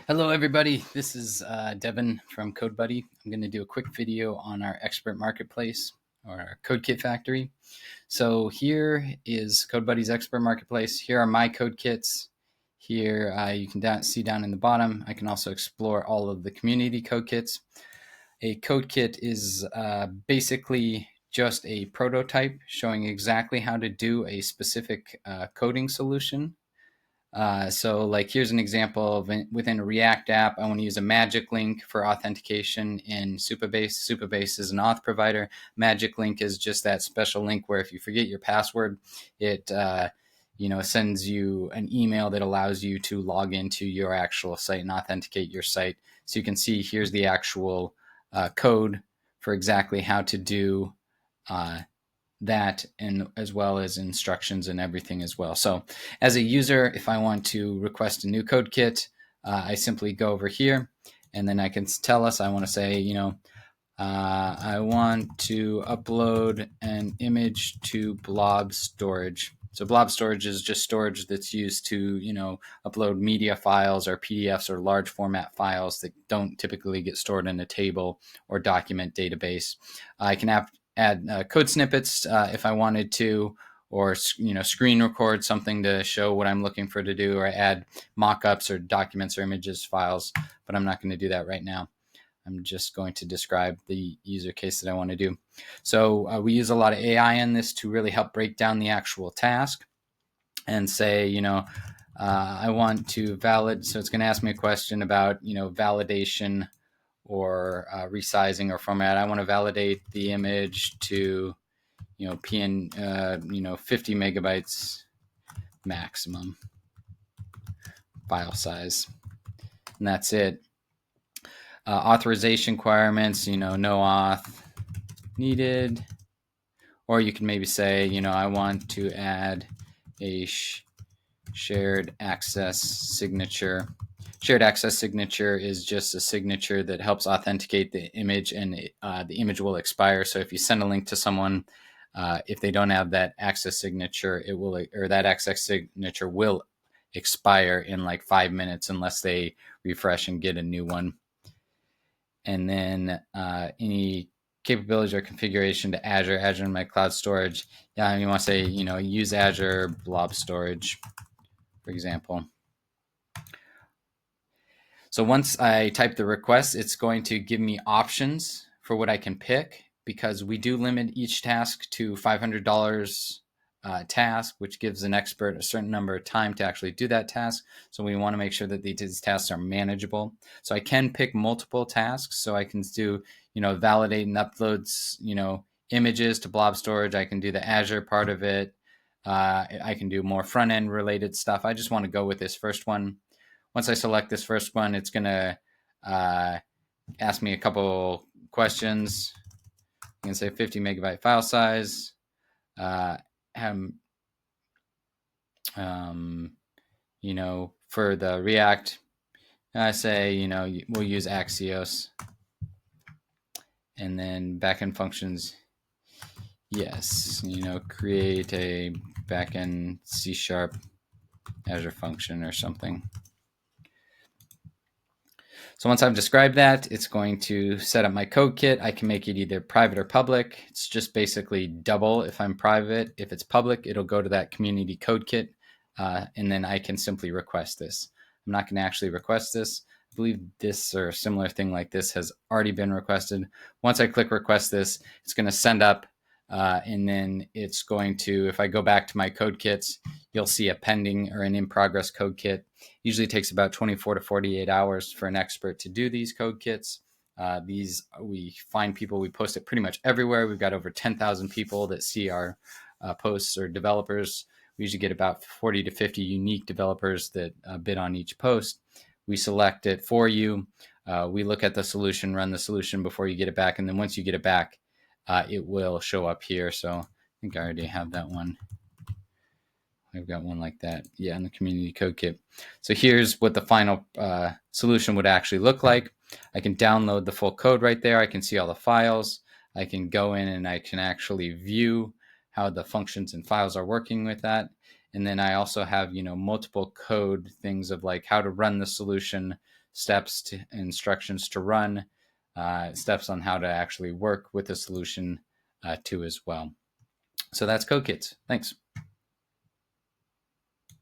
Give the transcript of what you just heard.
Hello everybody, this is Devin from CodeBuddy. I'm going to do a quick video on our expert marketplace or our CodeKit factory. So here is CodeBuddy's expert marketplace. Here are my CodeKits. Here you can see down in the bottom. I can also explore all of the community CodeKits. A CodeKit is basically just a prototype showing exactly how to do a specific coding solution. So like here's an example of within a React app, I want to use a magic link for authentication in Supabase. Supabase is an auth provider. Magic link is just that special link where if you forget your password, it sends you an email that allows you to log into your actual site and authenticate your site. So you can see here's the actual code for exactly how to do that, and as well as instructions and everything as well. So as a user, if I want to request a new CodeKit, I simply go over here and then I can tell us, I want to say, I want to upload an image to blob storage. So blob storage is just storage that's used to, upload media files or PDFs or large format files that don't typically get stored in a table or document database. I can add code snippets if I wanted to, or screen record something to show what I'm looking for to do, or add mock-ups or documents or images files, but I'm not going to do that right now. I'm just going to describe the user case that I want to do. So we use a lot of AI in this to really help break down the actual task and say, I want to validate. So it's going to ask me a question about, validation or resizing or format. I want to validate the image to, 50 megabytes maximum file size, and that's it. Authorization requirements, no auth needed. Or you can maybe say, I want to add a shared access signature. Shared access signature is just a signature that helps authenticate the image, and the image will expire. So if you send a link to someone, if they don't have that access signature, that access signature will expire in like 5 minutes unless they refresh and get a new one. And then any capabilities or configuration to Azure in my cloud storage. Yeah, you want to say, use Azure blob storage, for example. So once I type the request, it's going to give me options for what I can pick, because we do limit each task to $500 task, which gives an expert a certain number of time to actually do that task. So we want to make sure that these tasks are manageable. So I can pick multiple tasks. So I can do, validate and uploads, images to blob storage. I can do the Azure part of it. I can do more front end related stuff. I just want to go with this first one. Once I select this first one, it's going to ask me a couple questions. You can say 50 megabyte file size. For the React, I say, we'll use Axios. And then backend functions, yes, create a backend C# Azure function or something. So once I've described that, it's going to set up my CodeKit. I can make it either private or public. It's just basically double if I'm private. If it's public, it'll go to that community CodeKit, and then I can simply request this. I'm not going to actually request this. I believe this or a similar thing like this has already been requested. Once I click request this, it's going to send up, and then it's going to, if I go back to my CodeKits, you'll see a pending or an in progress CodeKit. Usually takes about 24 to 48 hours for an expert to do these CodeKits. We find people, we post it pretty much everywhere. We've got over 10,000 people that see our posts, or developers. We usually get about 40 to 50 unique developers that bid on each post. We select it for you. We look at the solution, run the solution before you get it back. And then once you get it back, it will show up here. So I think I already have that one. I've got one like that, in the community CodeKit. So here's what the final solution would actually look like. I can download the full code right there. I can see all the files. I can go in and I can actually view how the functions and files are working with that. And then I also have, multiple code things of like how to run the solution, steps to instructions to run, steps on how to actually work with the solution too as well. So that's CodeKits. Thanks.